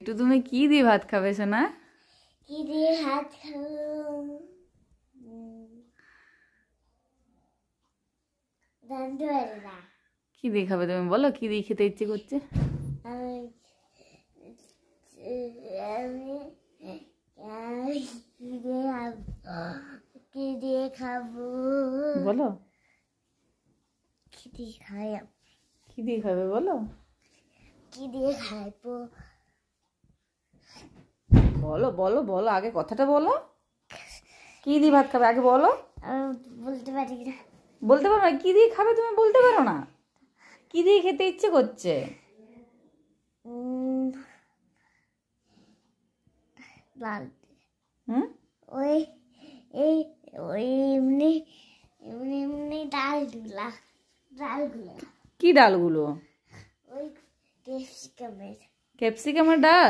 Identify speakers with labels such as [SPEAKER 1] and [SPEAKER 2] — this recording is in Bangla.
[SPEAKER 1] একটু তুমি কি দিয়ে ভাত খাবে সোনা?
[SPEAKER 2] কি দিয়ে ভাত খাবো? জানতে পারি না।
[SPEAKER 1] কি দিয়ে খাবে তুমি বলো, কি দিয়ে খেতে ইচ্ছে করছে?
[SPEAKER 2] আমি আমি আমি কি দিয়ে খাবো
[SPEAKER 1] বলো
[SPEAKER 2] কি দিয়ে খাই
[SPEAKER 1] কি দিয়ে খাবে বলো।
[SPEAKER 2] কি দিয়ে খাইবো
[SPEAKER 1] বলো বলো বলো, আগে কথাটা বলো। কি দিয়ে ভাত খাবে আগে বলো।
[SPEAKER 2] আমি বলতে পারি না।
[SPEAKER 1] বলতে পারো না? কি দিয়ে খাবে তুমি বলতে পারো না? কি দিয়ে খেতে ইচ্ছে করছে?
[SPEAKER 2] লাল
[SPEAKER 1] হুম,
[SPEAKER 2] ওই এই ওই এমনি এমনি এমনি ডালগুলা
[SPEAKER 1] কি ডালগুলো?
[SPEAKER 2] ওই ক্যাপসিকামের
[SPEAKER 1] ক্যাপসিকামের ডাল?